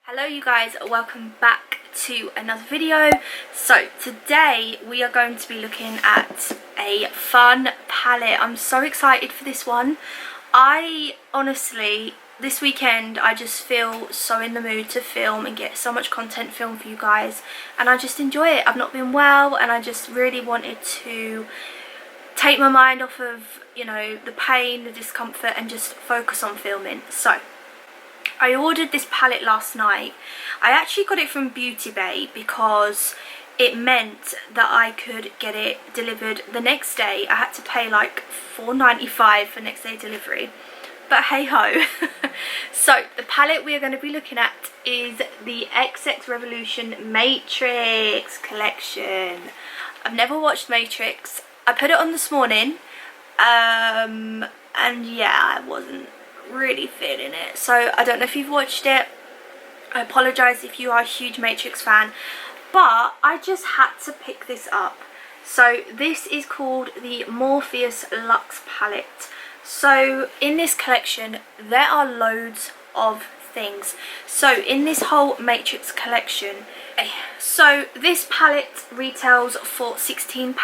Hello you guys, welcome back to another video. So today we are going to be looking at a fun palette. I'm so excited for this one. I honestly, this weekend I just feel so in the mood to film and get so much content filmed for you guys, and I just enjoy it. I've not been well and I just really wanted to take my mind off of, you know, the pain, the discomfort, and just focus on filming. So I ordered this palette last night. I actually got it from Beauty Bay because it meant that I could get it delivered the next day. I had to pay like $4.95 for next day delivery, but hey ho. So the palette we are going to be looking at is the XX Revolution Matrix collection. I've never watched Matrix. I put it on this morning, and yeah, I wasn't really feeling it, so I don't know if you've watched it. I apologise if you are a huge Matrix fan, but I just had to pick this up. So this is called the Morpheus Luxx palette. So in this collection there are loads of things. So in this whole Matrix collection, so this palette retails for £16.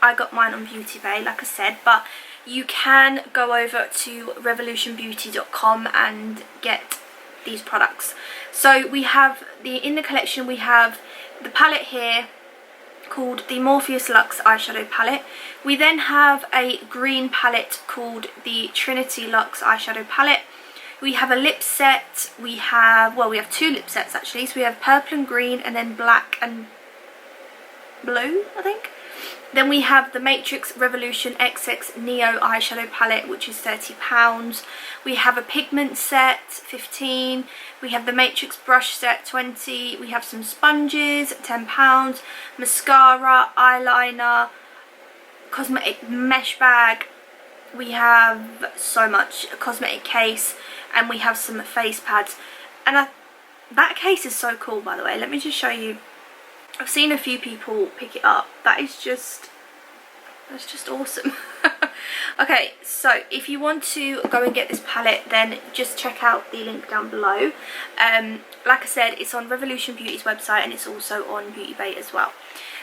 I got mine on Beauty Bay, like I said, but you can go over to revolutionbeauty.com and get these products. So we have in the collection we have the palette here called the Morpheus Luxx eyeshadow palette. We then have a green palette called the Trinity Luxe eyeshadow palette. We have a lip set. We have two lip sets actually. So we have purple and green, and then black and blue, I think. Then we have the Matrix Revolution XX Neo eyeshadow palette, which is £30. We have a pigment set, £15. We have the Matrix brush set, £20. We have some sponges, £10. Mascara, eyeliner, cosmetic mesh bag. We have so much, a cosmetic case, and we have some face pads. And that case is so cool, by the way. Let me just show you. I've seen a few people pick it up. That's just awesome. Okay, so if you want to go and get this palette, then just check out the link down below. Like I said, it's on Revolution Beauty's website, and it's also on Beauty Bay as well.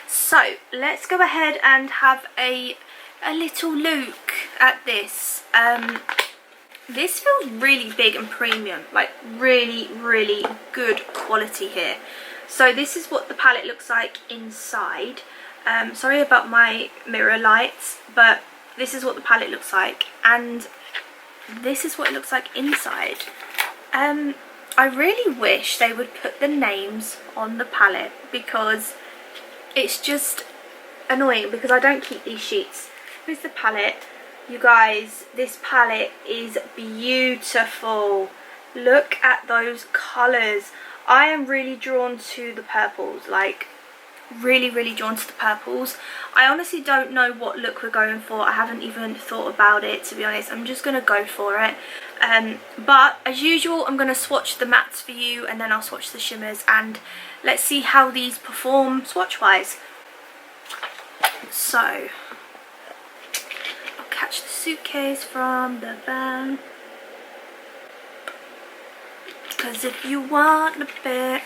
So let's go ahead and have a little look at this. This feels really big and premium, like really good quality here. So this is what the palette looks like inside. Sorry about my mirror lights, but this is what the palette looks like, and this is what it looks like inside. I really wish they would put the names on the palette, because it's just annoying because I don't keep these sheets. Here's the palette. You guys, this palette is beautiful. Look at those colours. I am really drawn to the purples, like really drawn to the purples. I honestly don't know what look we're going for. I haven't even thought about it, to be honest. I'm just going to go for it. But as usual, I'm going to swatch the mattes for you, and then I'll swatch the shimmers, and let's see how these perform swatch wise. So I'll catch the suitcase from the van. Cause if you want the bet,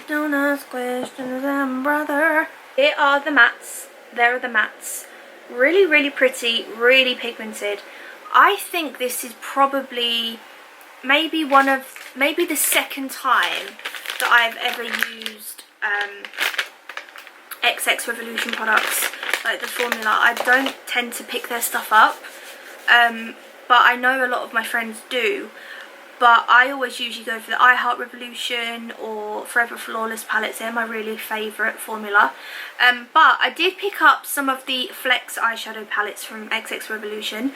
don't ask questions, brother. Here are the mattes. There are the mattes. Really pretty, really pigmented. I think this is probably maybe the second time that I've ever used XX Revolution products, like the formula. I don't tend to pick their stuff up, but I know a lot of my friends do. But I always usually go for the I Heart Revolution or Forever Flawless palettes. They're my really favourite formula. But I did pick up some of the Flex eyeshadow palettes from XX Revolution,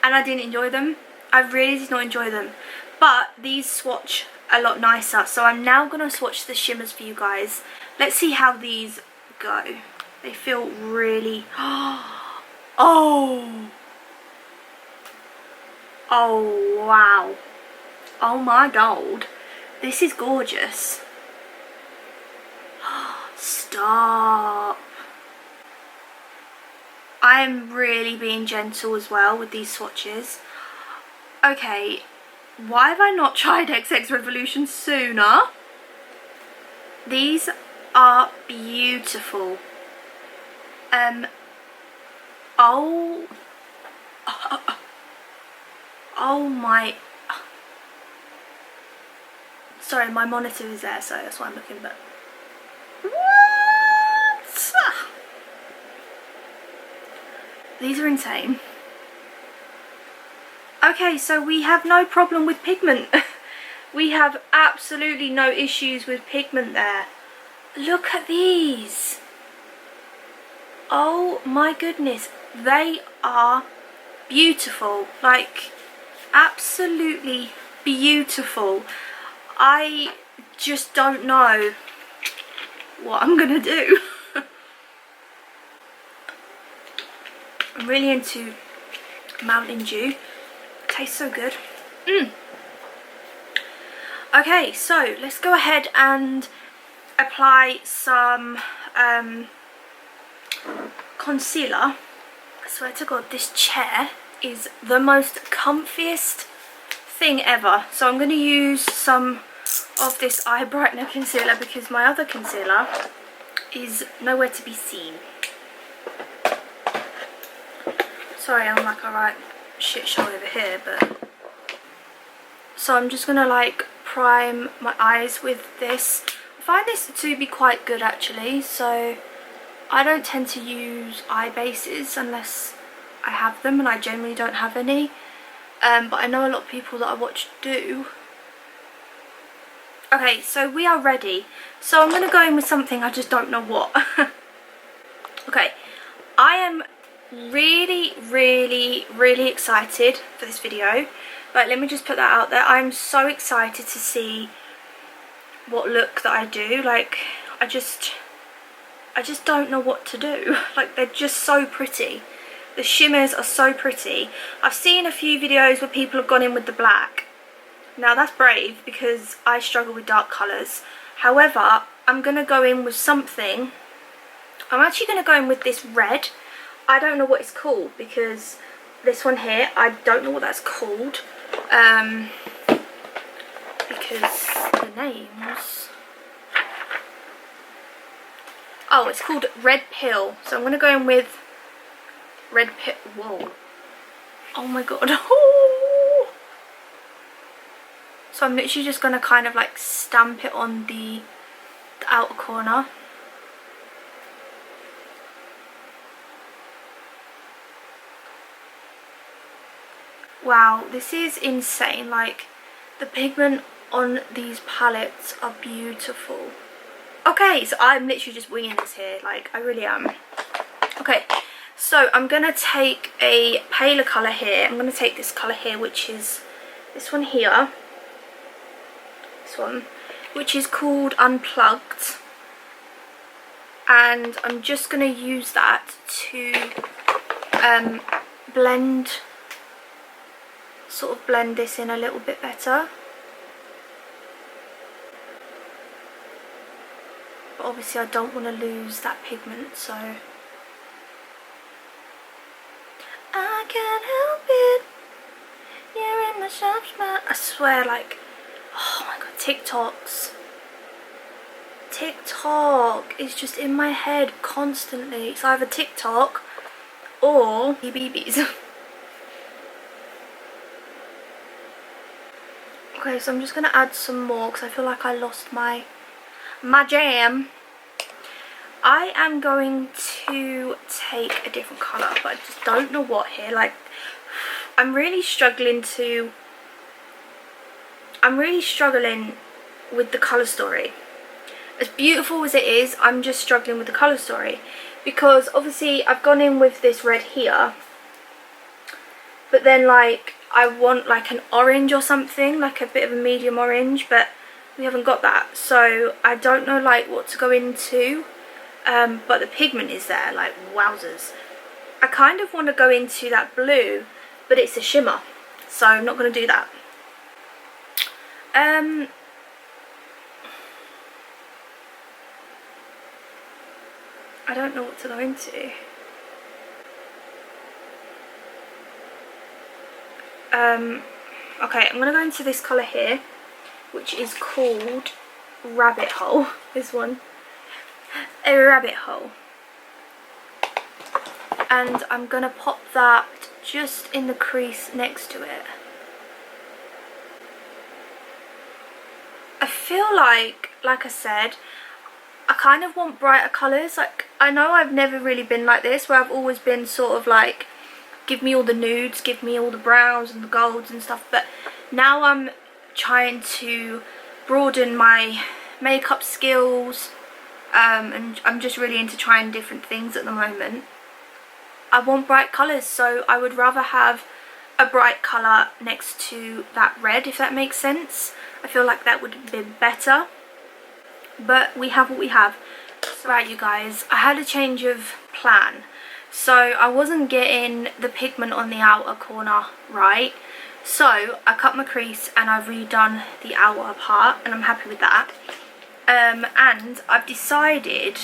and I didn't enjoy them. I really did not enjoy them. But these swatch a lot nicer. So I'm now going to swatch the shimmers for you guys. Let's see how these go. They feel really... Oh wow. Oh my god, this is gorgeous. Stop. I am really being gentle as well with these swatches. Okay, Why have I not tried XX Revolution sooner? These are beautiful. Oh, oh my, sorry, my monitor is there, so that's why I'm looking, but what? These are insane. Okay, so we have no problem with pigment. We have absolutely no issues with pigment there. Look at these. Oh my goodness, they are beautiful, like absolutely beautiful. I just don't know what I'm gonna do. I'm really into Mountain Dew. Tastes so good. Okay, so let's go ahead and apply some concealer. I swear to God, this chair is the most comfiest thing ever. So I'm going to use some of this eye brightener concealer because my other concealer is nowhere to be seen. Sorry, I'm like a right shit show over here, but so I'm just gonna like prime my eyes with this. I find this to be quite good actually, so I don't tend to use eye bases unless I have them, and I generally don't have any, but I know a lot of people that I watch do. Okay, so we are ready. So I'm gonna go in with something, I just don't know what. Okay, I am really excited for this video. Like, let me just put that out there. I'm so excited to see what look that I do. Like, I just don't know what to do. Like, they're just so pretty. The shimmers are so pretty. I've seen a few videos where people have gone in with the black. Now that's brave because I struggle with dark colours. However, I'm going to go in with something. I'm actually going to go in with this red. I don't know what it's called because this one here, I don't know what that's called. Because the names... Oh, it's called Red Pill. So I'm going to go in with Red Pill. Whoa. Oh my god. So I'm literally just going to kind of like stamp it on the outer corner. Wow, this is insane. Like, the pigment on these palettes are beautiful. Okay, so I'm literally just winging this here. Like, I really am. Okay, so I'm going to take a paler colour here. I'm going to take this colour here, which is this one here. This one, which is called Unplugged. And I'm just going to use that to sort of blend this in a little bit better. But obviously I don't want to lose that pigment, so I can't help it, you're in the sharp spot. I swear, like, oh my god, TikTok is just in my head constantly. It's either TikTok or BBs. Okay, so I'm just going to add some more because I feel like I lost my jam. I am going to take a different colour, but I just don't know what here. Like, I'm really struggling with the colour story. As beautiful as it is, I'm just struggling with the colour story. Because obviously I've gone in with this red here, but then like I want like an orange or something, like a bit of a medium orange, but we haven't got that, so I don't know like what to go into, but the pigment is there, like wowzers. I kind of want to go into that blue, but it's a shimmer, so I'm not going to do that. I don't know what to go into. Okay, I'm going to go into this colour here, which is called Rabbit Hole. This one. A rabbit hole. And I'm going to pop that just in the crease next to it. I feel like I said, I kind of want brighter colours. Like, I know I've never really been like this, where I've always been sort of like, give me all the nudes, give me all the browns and the golds and stuff, but now I'm trying to broaden my makeup skills, and I'm just really into trying different things at the moment. I want bright colours, so I would rather have a bright colour next to that red, if that makes sense. I feel like that would be better, but we have what we have. So, right, you guys, I had a change of plan. So I wasn't getting the pigment on the outer corner right, so I cut my crease and I've redone the outer part, and I'm happy with that. And I've decided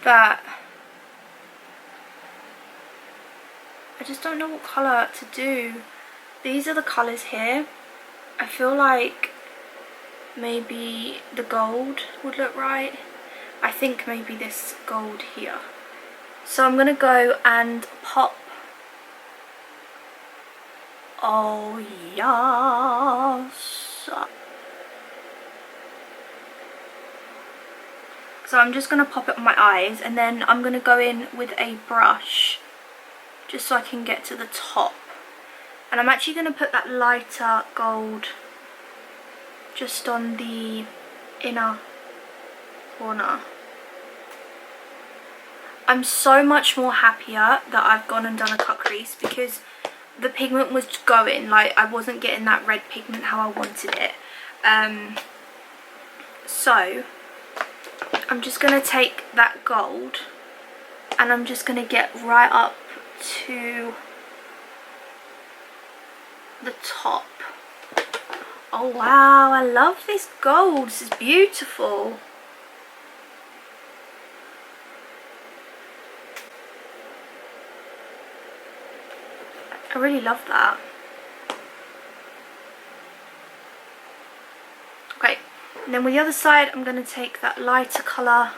that I just don't know what colour to do. These are the colours here. I feel like maybe the gold would look right. I think maybe this gold here. So I'm going to go and pop. Oh yes. So I'm just going to pop it on my eyes, and then I'm going to go in with a brush just so I can get to the top. And I'm actually going to put that lighter gold just on the inner corner. I'm so much more happier that I've gone and done a cut crease, because the pigment was going, like, I wasn't getting that red pigment how I wanted it. So I'm just going to take that gold and I'm just going to get right up to the top. Oh wow, I love this gold. This is beautiful. I really love that. Okay, and then with the other side, I'm going to take that lighter colour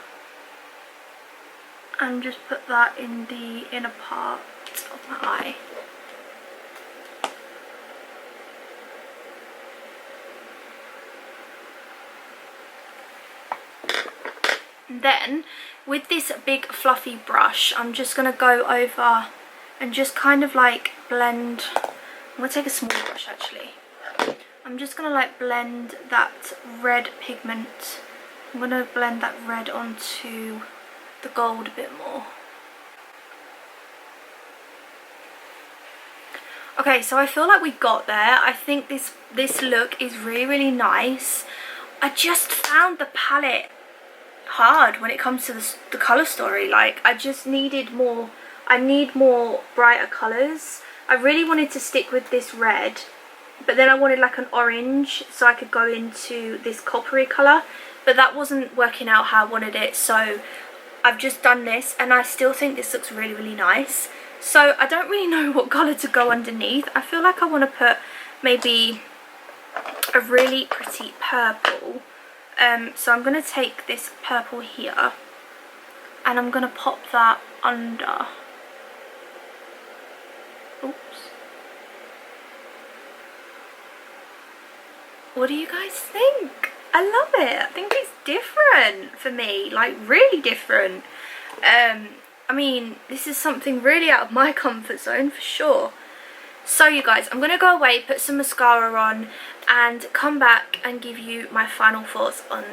and just put that in the inner part of my eye. And then with this big fluffy brush, I'm just going to go over and just kind of like blend. I'm going to take a small brush actually. I'm just going to like blend that red pigment. I'm going to blend that red onto the gold a bit more. Okay, so I feel like we got there. I think this look is really nice. I just found the palette hard when it comes to the colour story. Like, I just needed more. I need more brighter colours. I really wanted to stick with this red, but then I wanted like an orange so I could go into this coppery colour, but that wasn't working out how I wanted it, so I've just done this, and I still think this looks really nice. So I don't really know what colour to go underneath. I feel like I want to put maybe a really pretty purple. So I'm going to take this purple here and I'm going to pop that under. Oops. What do you guys think? I love it. I think it's different for me, like really different. I mean, this is something really out of my comfort zone for sure. So you guys, I'm going to go away, put some mascara on and come back and give you my final thoughts on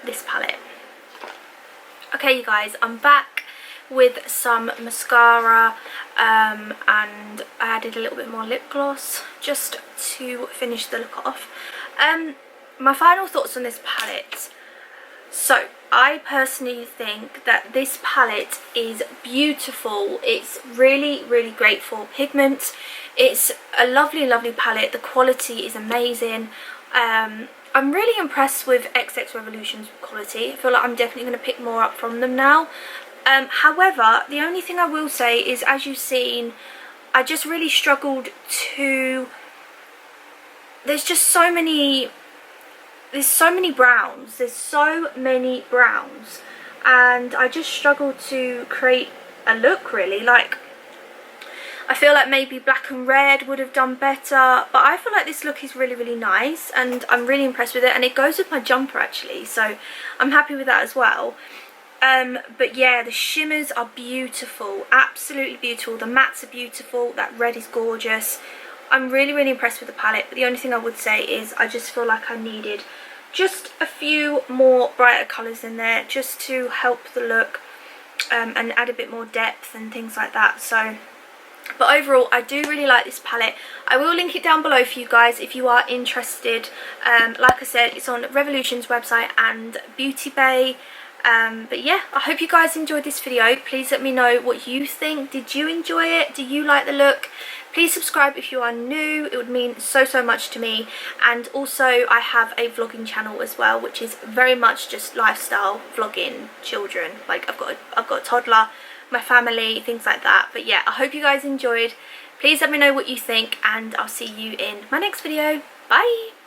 this palette. Okay you guys, I'm back with some mascara and I added a little bit more lip gloss just to finish the look off. My final thoughts on this palette. So I personally think that this palette is beautiful. It's really great for pigment. It's a lovely palette. The quality is amazing. I'm really impressed with XX Revolution's quality. I feel like I'm definitely going to pick more up from them now. However, the only thing I will say is, as you've seen, I just really struggled to there's just so many browns. There's so many browns, and I just struggle to create a look really. Like, I feel like maybe black and red would have done better, but I feel like this look is really, really nice, and I'm really impressed with it, and it goes with my jumper actually, so I'm happy with that as well. But yeah, the shimmers are beautiful, absolutely beautiful. The mattes are beautiful, that red is gorgeous. I'm really, really impressed with the palette, but the only thing I would say is I just feel like I needed just a few more brighter colours in there just to help the look, and add a bit more depth and things like that. So, but overall, I do really like this palette. I will link it down below for you guys if you are interested. Like I said, it's on Revolution's website and Beauty Bay. But yeah, I hope you guys enjoyed this video. Please let me know what you think. Did you enjoy it? Do you like the look? Please subscribe if you are new. It would mean so, so much to me. And also, I have a vlogging channel as well, which is very much just lifestyle vlogging, children. Like, I've got a toddler, my family, things like that. But yeah, I hope you guys enjoyed. Please let me know what you think, and I'll see you in my next video. Bye!